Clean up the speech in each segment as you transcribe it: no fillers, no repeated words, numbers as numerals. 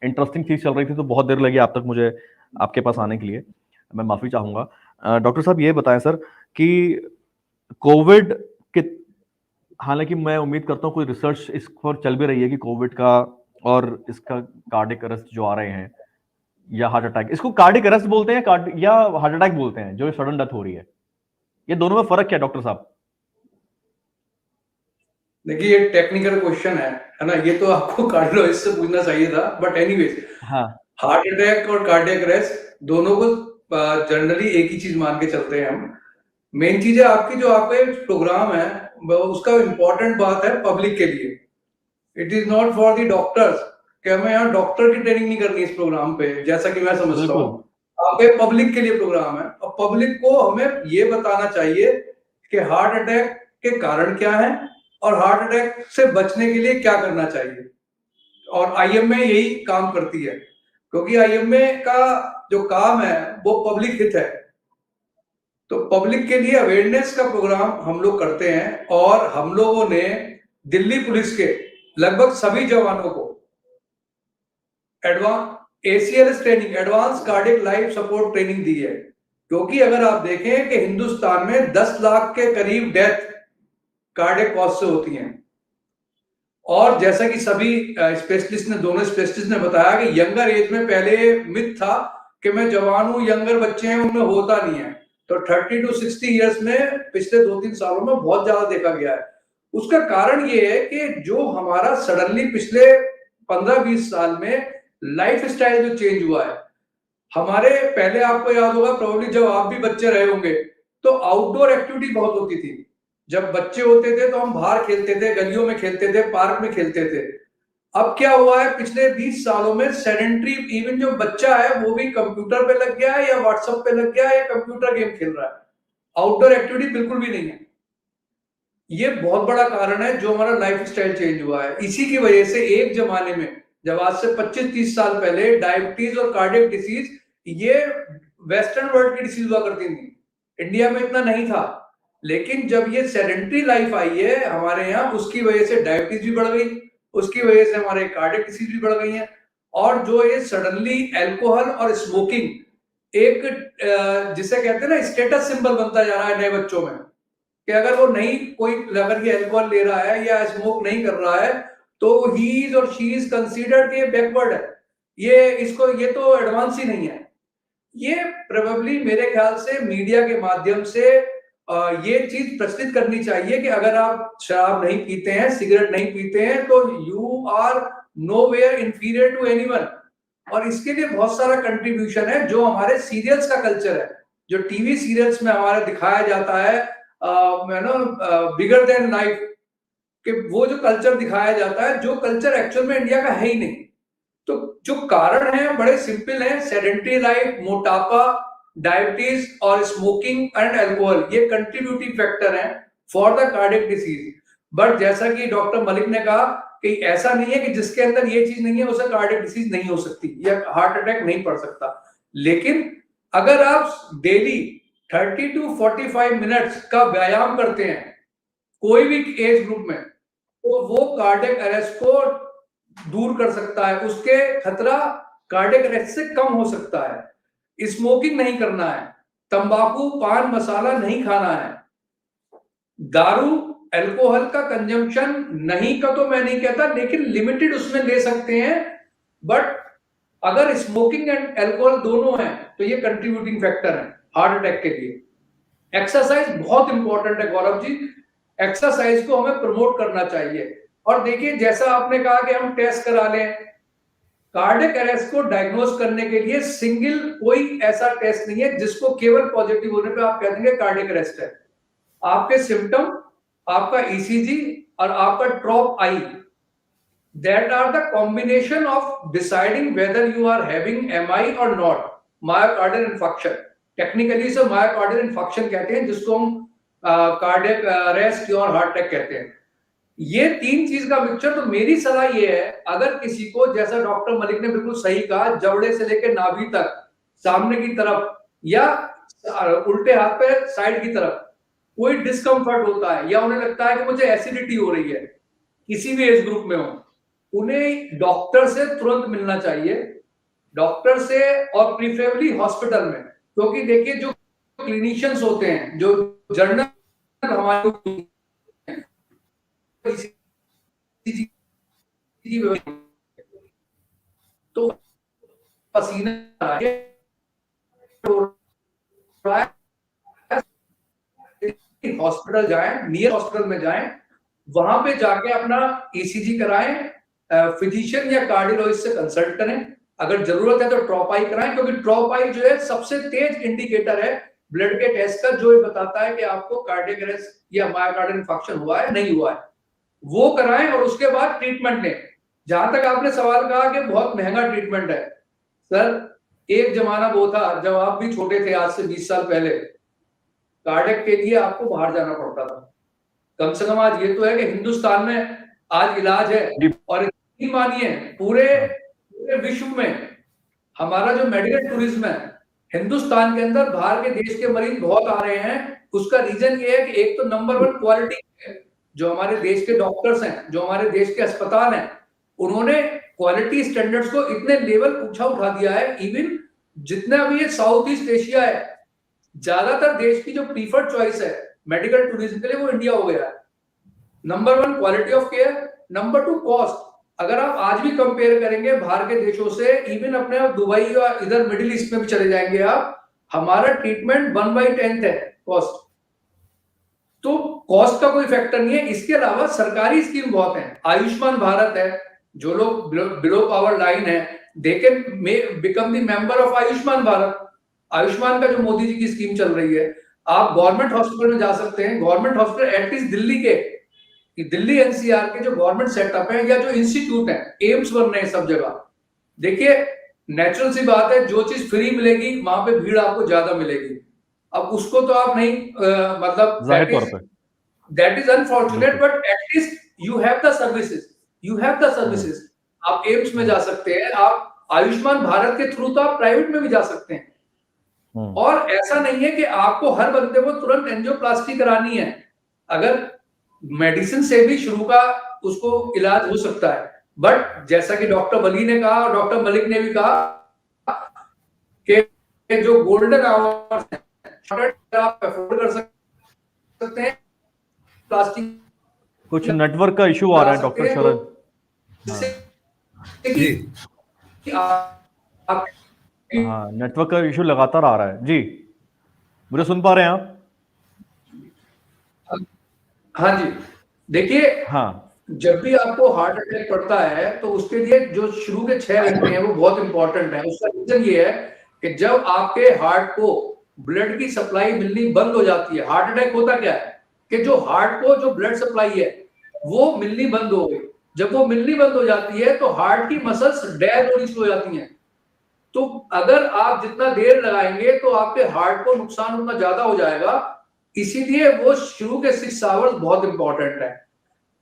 Interesting चीज चल रही थी, तो बहुत देर लगी आप तक मुझे आपके पास आने के लिए। मैं माफी चाहूंगा। डॉक्टर साहब ये बताएं सर कि कोविड के, हालांकि मैं उम्मीद करता हूँ कोई रिसर्च इस पर चल भी रही है कि कोविड का और इसका कार्डियक अरेस्ट जो आ रहे हैं या हार्ट अटैक, इसको कार्डियक अरेस्ट बोलते हैं या हार्ट अटैक बोलते हैं जो सडन डेथ हो रही है, ये दोनों में फर्क क्या है डॉक्टर साहब? देखिए ये टेक्निकल क्वेश्चन है ना, ये तो आपको कार्डियोलॉजिस्ट से पूछना चाहिए था, बट एनीवेज हाँ। हार्ट अटैक और कार्डियक अरेस्ट दोनों को जनरली एक ही चीज मान के चलते हैं हम। मेन चीज है आपकी जो आपका प्रोग्राम है उसका इम्पोर्टेंट बात है पब्लिक के लिए। It is not for the doctors कि हमें यहाँ डॉक्टर की ट्रेनिंग नहीं करनी इस प्रोग्राम पे, जैसा कि मैं समझता हूँ। बिल्कुल। आपके पब्लिक के लिए प्रोग्राम है और पब्लिक को हमें ये बताना चाहिए कि हार्ट अटैक के कारण क्या है और हार्ट अटैक से बचने के लिए क्या करना चाहिए। और आईएमए यही काम करती है, क्योंकि आईएमए का जो काम है वो पब्लिक हित है। तो पब्लिक के लिए अवेयरनेस का प्रोग्राम हम लोग करते हैं और हम लोगों ने दिल्ली पुलिस के लगभग सभी जवानों को advance ACLS training, advance cardiac life support training दी है। क्योंकि अगर आप देखें कि हिंदुस्तान में 10 लाख के करीब डेथ कार्डियक कॉज से होती हैं, और जैसा कि सभी स्पेशलिस्ट ने, दोनों स्पेशलिस्ट ने बताया कि यंगर एज में पहले मिथ था कि मैं जवान हूं, यंगर बच्चे हैं उनमें होता नहीं है। तो 30 to 60 इयर्स में पिछले 2-3 सालों में बहुत ज्यादा देखा गया है। उसका कारण ये है कि जो हमारा सडनली पिछले 15-20 साल में लाइफ स्टाइल जो चेंज हुआ है हमारे, पहले आपको याद होगा प्रोबेबली जब आप भी बच्चे रहे होंगे तो आउटडोर एक्टिविटी बहुत होती थी। जब बच्चे होते थे तो हम बाहर खेलते थे, गलियों में खेलते थे, पार्क में खेलते थे। अब क्या हुआ है पिछले 20 सालों में, सेडेंट्री, इवन जो बच्चा है वो भी कंप्यूटर पे लग गया है या व्हाट्सएप पे लग गया है या कंप्यूटर गेम खेल रहा है। आउटडोर एक्टिविटी बिल्कुल भी नहीं है। ये बहुत बड़ा कारण है जो हमारा लाइफ स्टाइल चेंज हुआ है। इसी की वजह से एक जमाने में जब आज से 25-30 साल पहले डायबिटीज और कार्डियक डिसीज ये वेस्टर्न वर्ल्ड की डिसीज हुआ करती थी, इंडिया में इतना नहीं था। लेकिन जब ये सेडेंट्री लाइफ आई है हमारे यहाँ, उसकी वजह से डायबिटीज भी बढ़ गई, उसकी वजह से हमारे कार्डियक डिसीज भी बढ़ गई हैं। और जो ये सडनली अल्कोहल और स्मोकिंग एक जिसे कहते हैं ना स्टेटस सिंबल बनता जा रहा है नए बच्चों में, कि अगर वो नहीं, कोई अगर ये अल्कोहल ले रहा है या स्मोक नहीं कर रहा है तो ही इज और शी इज कंसीडर्ड ये बैकवर्ड है, ये तो एडवांस ही नहीं है। ये प्रोबेबली मेरे ख्याल से मीडिया के माध्यम से ये चीज प्रचलित करनी चाहिए कि अगर आप शराब नहीं पीते हैं, सिगरेट नहीं पीते हैं तो you are nowhere inferior to anyone. और इसके लिए बहुत सारा कंट्रीब्यूशन है जो हमारे सीरियल्स का कल्चर है, जो टीवी सीरियल्स में हमारा दिखाया जाता है, बिगर देन लाइफ, कि वो जो कल्चर दिखाया जाता है, जो कल्चर एक्चुअल में इंडिया का है ही नहीं। तो जो कारण है बड़े सिंपल है, सेडेंट्री लाइफ, मोटापा, डायबिटीज और स्मोकिंग एंड अल्कोहल, ये कंट्रीब्यूटिंग फैक्टर है for the cardiac disease. But जैसा कि डॉक्टर मलिक ने कहा कि ऐसा नहीं है कि जिसके अंदर ये चीज नहीं है उसे कार्डियक डिसीज नहीं हो सकती या हार्ट अटैक नहीं पड़ सकता। लेकिन अगर आप डेली 30 to 45 मिनट्स का व्यायाम करते हैं कोई भी एज ग्रुप में, तो वो कार्डियक अरेस्ट को दूर कर सकता है, उसके खतरा कार्डियक अरेस्ट से कम हो सकता है। स्मोकिंग नहीं करना है, तंबाकू, पान मसाला नहीं खाना है, दारू, अल्कोहल का कंजम्पशन नहीं का तो मैं नहीं कहता, लेकिन लिमिटेड उसमें ले सकते हैं। बट अगर स्मोकिंग एंड अल्कोहल दोनों हैं तो ये कंट्रीब्यूटिंग फैक्टर है हार्ट अटैक के लिए। एक्सरसाइज बहुत इंपॉर्टेंट है गौरव जी, एक्सरसाइज को हमें प्रमोट करना चाहिए। और देखिए जैसा आपने कहा कि हम टेस्ट करा लें, कार्डियक अरेस्ट को डायग्नोज करने के लिए सिंगल कोई ऐसा टेस्ट नहीं है जिसको केवल पॉजिटिव होने पे आप कह देंगे कार्डियक अरेस्ट है। आपके सिम्टम, आपका ईसीजी और आपका ट्रॉप आई, that are the combination of deciding whether you are having MI or not, myocardial infarction। Technically से myocardial infarction कहते हैं जिसको हम कार्डियक अरेस्ट और हार्ट अटैक कहते हैं। ये तीन चीज का मिक्सचर। तो मेरी सलाह ये है, अगर किसी को, जैसा डॉक्टर मलिक ने बिल्कुल सही कहा, जबड़े से लेकर नाभि तक, सामने की तरफ या उल्टे हाथ पे साइड की तरफ कोई डिस्कम्फर्ट होता है या उन्हें लगता है कि मुझे एसिडिटी हो रही है, किसी भी एज ग्रुप में हो, उन्हें डॉक्टर से तुरंत मिलना चाहिए, डॉक्टर से, और प्रीफरेबली हॉस्पिटल में, क्योंकि देखिए जो क्लिनिशियंस होते हैं, जो जर्नल हमारे तो पसीना हॉस्पिटल जाएं, नियर हॉस्पिटल में जाएं, वहां पे जाके अपना ईसीजी कराएं, फिजिशियन या कार्डियोलॉजिस्ट से कंसल्ट करें, अगर जरूरत है तो ट्रॉप आई कराएं, क्योंकि ट्रॉप आई जो है सबसे तेज इंडिकेटर है ब्लड के टेस्ट का, जो ये बताता है कि आपको कार्डियक अरेस्ट या मायोकार्डियल इंफाक्शन हुआ है नहीं हुआ है, वो कराएं और उसके बाद ट्रीटमेंट लें। जहां तक आपने सवाल कहा कि बहुत महंगा ट्रीटमेंट है, सर एक जमाना वो था जब आप भी छोटे थे, आज से 20 साल पहले, कार्डियक के लिए आपको बाहर जाना पड़ता था। कम से कम आज ये तो है कि हिंदुस्तान में आज इलाज है, और मानिए पूरे विश्व में हमारा जो मेडिकल टूरिज्म है, हिंदुस्तान के अंदर बाहर के देश के मरीज बहुत आ रहे हैं। उसका रीजन ये है कि एक तो नंबर 1 क्वालिटी है, जो हमारे देश के डॉक्टर्स हैं, जो हमारे देश के अस्पताल हैं, उन्होंने क्वालिटी स्टैंडर्ड्स को इतने लेवल ऊंचा उठा दिया है। इवन जितना भी ये साउथ ईस्ट एशिया है, ज्यादातर देश की जो प्रीफर्ड चॉइस है मेडिकल टूरिज्म के लिए, वो इंडिया हो गया है। Number 1 quality of care, number 2 cost. अगर आप आज भी कंपेयर करेंगे बाहर के देशों से, इवन अपने दुबई या इधर मिडिल ईस्ट में भी चले जाएंगे आप, हमारा ट्रीटमेंट 1/10 है कॉस्ट। तो कॉस्ट का कोई फैक्टर नहीं है। इसके अलावा सरकारी स्कीम बहुत है, आयुष्मान भारत है, जो लोग बिलो पावर लाइन है, they can become the member of Ayushman Bharat. Ayushman का जो मोदी जी की स्कीम चल रही है, आप गवर्नमेंट हॉस्पिटल में जा सकते हैं। गवर्नमेंट हॉस्पिटल एटलीस्ट दिल्ली के, दिल्ली एनसीआर के जो गवर्नमेंट सेटअप है या जो इंस्टीट्यूट है, एम्स बन रहे हैं सब जगह। देखिए नेचुरल सी बात है, जो चीज फ्री मिलेगी वहां पे भीड़ आपको ज्यादा मिलेगी। अब उसको तो आप नहीं मतलब जाहिर तौर पे that is unfortunate, but at least you have the services, you have the services. आप एम्स में जा सकते हैं, आप आयुष्मान भारत के थ्रू तो आप प्राइवेट में भी जा सकते हैं। और ऐसा नहीं है कि आपको हर बंदे को तुरंत एंजियोप्लास्टी करानी है, अगर मेडिसिन से भी शुरू का उसको इलाज हो सकता है। बट जैसा कि डॉक्टर वली ने कहा और डॉक्टर मलिक ने भी कहा कि जो गोल्डन आवर्स हैं आप अफोर्ड कर सकते हैं। प्लास्टिक कुछ नेटवर्क का इशू आ रहा है डॉक्टर शरद हाँ, नेटवर्क का इशू लगातार आ रहा है जी। मुझे सुन पा रहे हैं आप? हाँ जी, देखिए हाँ, जब भी आपको हार्ट अटैक पड़ता है तो उसके लिए जो शुरू के 6 घंटे हैं वो बहुत इंपॉर्टेंट है। उसका रीजन ये है कि जब आपके हार्ट को ब्लड की सप्लाई मिलनी बंद हो जाती है, हार्ट अटैक होता क्या है कि जो हार्ट को जो ब्लड सप्लाई है वो मिलनी बंद हो गई। जब वो मिलनी बंद हो जाती है तो हार्ट की मसल्स डेड होनी शुरू हो जाती हैं। तो अगर आप जितना देर लगाएंगे तो आपके हार्ट को नुकसान उतना ज्यादा हो जाएगा। इसीलिए वो शुरू के 6 आवर्स बहुत इंपॉर्टेंट है।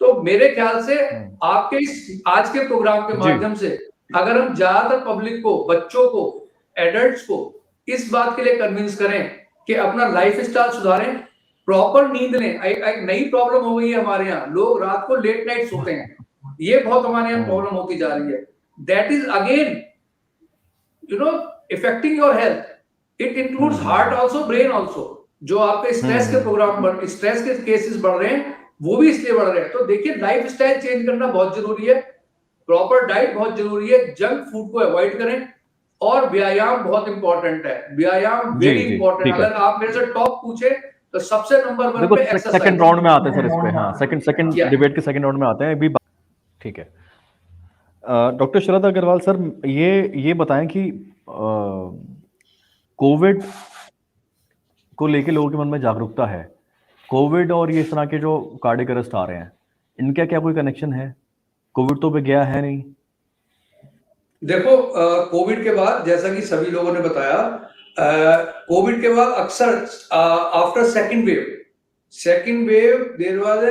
तो मेरे ख्याल से आपके इस आज के प्रोग्राम के माध्यम से अगर हम ज्यादातर पब्लिक को, बच्चों को, एडल्ट्स को इस बात के लिए कन्विंस करें कि अपना लाइफ स्टाइल सुधारें, प्रॉपर नींद लें। एक नई प्रॉब्लम हो गई है हमारे यहाँ, लोग रात को लेट नाइट सोते हैं, ये बहुत हमारे यहाँ प्रॉब्लम होती जा रही है। That is again affecting your health. It includes heart also, brain also. जो आपके स्ट्रेस के प्रोग्राम स्ट्रेस के केसेस बढ़ रहे हैं वो भी इसलिए बढ़ रहे हैं। तो देखिए लाइफ स्टाइल चेंज करना बहुत जरूरी है, प्रॉपर डाइट बहुत जरूरी है, जंक फूड को अवॉइड करें, और व्यायाम बहुत इंपॉर्टेंट है। व्यायाम वेरी इंपॉर्टेंट। अगर आप मेरे से टॉप पूछे तो सबसे नंबर 1 पे एक्सरसाइज। सेकंड राउंड में आते हैं सर इस पे। हाँ, सेकंड डिबेट के सेकंड राउंड में आते हैं अभी। ठीक है डॉक्टर शरद अग्रवाल सर, ये बताएं कि कोविड को लेके लोगों के मन में जागरूकता है, कोविड और ये इस तरह के जो कार्डियक अरेस्ट आ रहे हैं, इनका क्या कोई कनेक्शन है? कोविड तो पे गया है नहीं। देखो कोविड के बाद जैसा कि सभी लोगों ने बताया, कोविड के बाद अक्सर after second wave there was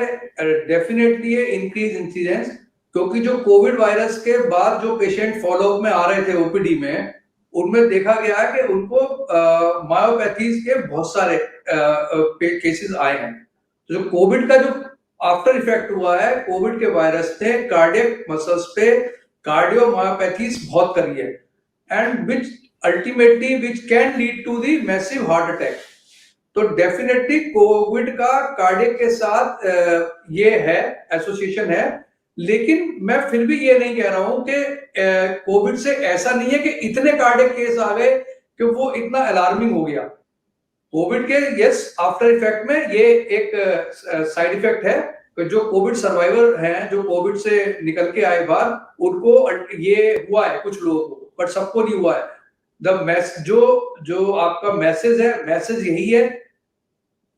definitely increase incidence, क्योंकि जो कोविड वायरस के बाद जो पेशेंट फॉलोअप में आ रहे थे ओपीडी में, उनमें देखा गया कि उनको मायोपैथीज के बहुत सारे केसेस आए हैं। तो जो कोविड का जो आफ्टर इफेक्ट हुआ है कोविड के वायरस ने कार्डियक मसल्स पे कार्डियोमायोपैथीज बहुत करी है, and which ultimately which can lead to the massive heart attack. तो डेफिनेटली कोविड का कार्डियक के साथ ये है, एसोसिएशन है, लेकिन मैं फिर भी ये नहीं कह रहा हूं कि कोविड से ऐसा नहीं है कि इतने कार्डियक केस आ गए कि वो इतना अलार्मिंग हो गया। कोविड के यस आफ्टर इफेक्ट में ये एक साइड इफेक्ट है कि जो कोविड सर्वाइवर हैं, जो कोविड से निकल के आए बाहर, उनको ये हुआ है कुछ लोगों को, बट सबको नहीं हुआ है। जो आपका मैसेज है, मैसेज यही है,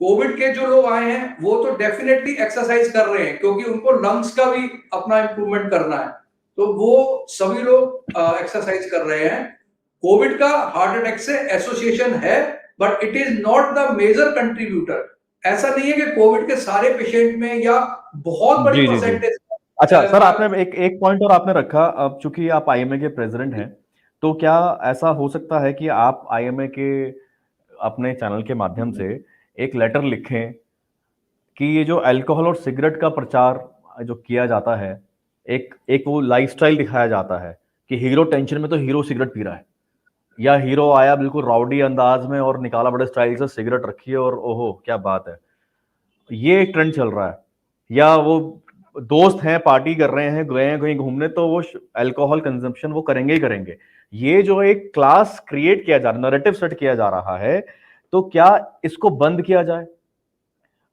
कोविड के जो लोग आए हैं वो तो डेफिनेटली एक्सरसाइज कर रहे हैं क्योंकि उनको लंग्स का भी अपना इंप्रूवमेंट करना है, तो वो सभी लोग एक्सरसाइज कर रहे हैं। कोविड का हार्ट अटैक से एसोसिएशन है, but it is not the major contributor. ऐसा नहीं है कि कोविड के सारे पेशेंट में या बहुत बड़ी जी जी जी। परसेंटेज। अच्छा सर, आपने एक पॉइंट और आपने रखा, अब चूंकि आप आईएमए के प्रेसिडेंट हैं, तो क्या ऐसा हो सकता है कि आप आईएमए के अपने चैनल के माध्यम से एक लेटर लिखें कि ये जो अल्कोहल और सिगरेट का प्रचार जो किया जाता है, एक एक वो लाइफस्टाइल दिखाया जाता है कि हीरो टेंशन में तो हीरो सिगरेट पी रहा है, या हीरो आया बिल्कुल राउडी अंदाज में और निकाला बड़े स्टाइल से सिगरेट रखी है और ओहो क्या बात है, ये एक ट्रेंड चल रहा है। या वो दोस्त हैं, पार्टी कर रहे हैं, गए हैं कहीं घूमने, तो वो अल्कोहल कंजम्पशन वो करेंगे ही करेंगे। ये जो एक क्लास क्रिएट किया जा रहा है, नैरेटिव सेट किया जा रहा है, तो क्या इसको बंद किया जाए?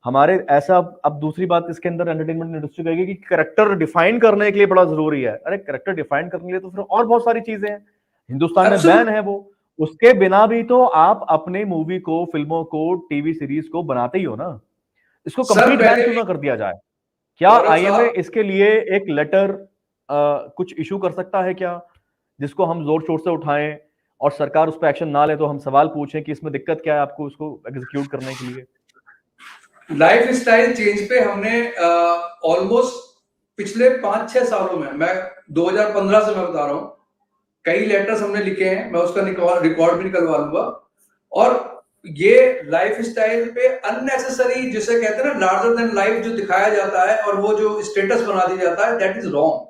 हमारे ऐसा, अब दूसरी बात इसके अंदर एंटरटेनमेंट इंडस्ट्री कहेगी कि कैरेक्टर डिफाइन करने के लिए बड़ा जरूरी है। अरे कैरेक्टर डिफाइन करने के लिए तो फिर और बहुत सारी चीजें हैं, हिंदुस्तान में बैन है वो, उसके बिना भी तो आप अपने मूवी को, फिल्मों को, टीवी सीरीज को बनाते ही हो ना, इसको कंप्लीट बैन क्यों ना कर दिया जाए? क्या आईएमए इसके लिए एक लेटर कुछ इशू कर सकता है क्या, जिसको हम जोर शोर से उठाएं और सरकार उस पर एक्शन ना ले तो हम सवाल पूछें कि इसमें दिक्कत क्या है आपको उसको एग्जीक्यूट करने के लिए? लाइफ स्टाइल चेंज पे हमने ऑलमोस्ट पिछले 5-6 सालों में, मैं 2015 से मैं बता रहा हूं, कई लेटर्स हमने लिखे हैं, मैं उसका रिकॉर्ड भी निकलवा लूंगा। और ये लाइफ स्टाइल पे अननेसेसरी, जिसे कहते हैं ना लार्जर देन लाइफ, जो दिखाया जाता है और वो जो स्टेटस बना दिया जाता है, दैट इज रॉन्ग।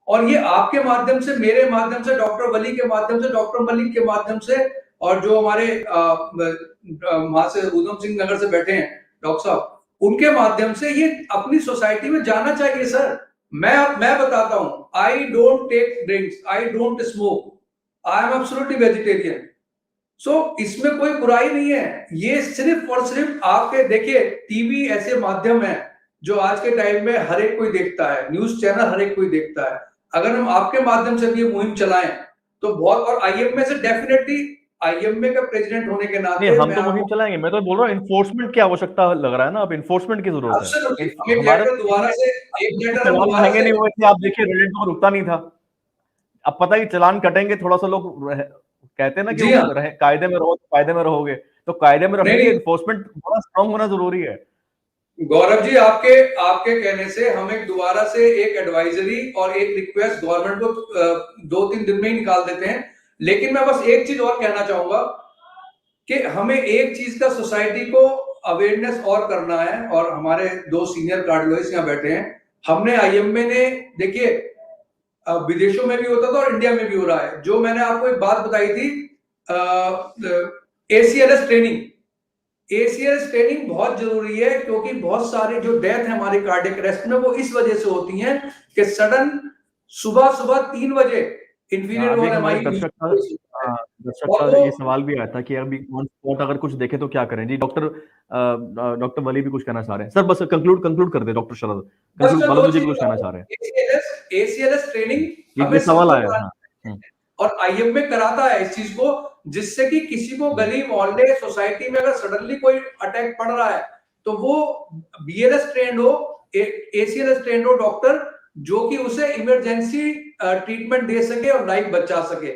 और ये आपके माध्यम से, मेरे माध्यम से, डॉक्टर वली के माध्यम से, डॉक्टर मलिक के माध्यम से, और जो हमारे वहां से उधम सिंह नगर से बैठे हैं डॉक्टर साहब, उनके माध्यम से ये अपनी सोसाइटी में जाना चाहिए। सर मैं बताता हूं, I don't take drinks, I don't smoke, I am absolutely vegetarian. So इसमें कोई बुराई नहीं है, ये सिर्फ और सिर्फ आपके, देखिए टीवी ऐसे माध्यम है जो आज के टाइम में हर एक कोई देखता है, न्यूज चैनल हर एक कोई देखता है। अगर हम आपके माध्यम से भी ये मुहिम चलाएं तो बहुत, और आईएमए से डेफिनेटली, आईएमए का प्रेसिडेंट होने के नाते नहीं, हम मैं तो मुहिम आपको चलाएंगे, मैं तो बोल रहा हूँ इन्फोर्समेंट की आवश्यकता लग रहा है ना, अब इन्फोर्समेंट की जरूरत है। एक हमारे लेटर दोबारा से, एक लेटर हम चलान दोबारा महंगे से, नहीं हुए थे, आप देखिए रेड को रुकता नहीं था, अब पता है चलान कटेंगे, थोड़ा सा लोग कहते हैं ना कि जी हाँ, कायदे में रहो, कायदे में रहोगे, तो कायदे में रहने नहीं के लिए नहीं, इन्फोर्समेंट बड़ा स्ट्रांग होना जरूरी है। गौरव जी, आपके आपके कहने से हम एक दोबारा से एक एडवाइजरी और एक रिक्वेस्ट गवर्नमेंट को 2-3 दिन में ही निकाल देते हैं। लेकिन मैं बस एक चीज और कहना चाहूंगा कि हमें एक चीज का सोसाइटी को अवेयरनेस और करना है, और हमारे 2 सीनियर कार्डियोलॉजिस्ट यहाँ बैठे हैं। हमने आईएमए ने, देखिए विदेशों में भी होता था और इंडिया में भी हो रहा है, जो मैंने आपको एक बात बताई थी, एसीएलएस ट्रेनिंग, एसीएलएस ट्रेनिंग बहुत जरूरी है, क्योंकि बहुत सारे जो डेथ है हमारे कार्डियक अरेस्ट में, वो इस वजह से होती हैं कि सडन सुबह सुबह 3 बजे इंफीरियर अभी वॉल एक हमारे एमआई, दर्शक और का वो ये सवाल भी आया था कि अभी ऑन स्पॉट अगर कुछ देखे तो क्या करें। जी डॉक्टर वली भी कुछ कहना चाह रहे हैं सर, बस कंक्लूड कर दे डॉक्टर शरद, बस कंक्लूड, मैं बालाजी 2 जी भी चीज कुछ कहना बताऊं, चाह रहे हैं। एसीएलएस एसीएलएस ट्रेनिंग ये हमें सवाल सबको आया। करानी हाँ। है, और आईएमए कराता है इस चीज को, जिससे कि किसी को गली मोहल्ले सोसाइटी में अगर सडनली कोई अटैक पड़ रहा है तो वो बीएलएस ट्रेंड हो, एसीएलएस ट्रेंड हो डॉक्टर, जो कि उसे इमरजेंसी ट्रीटमेंट दे सके और लाइफ बचा सके।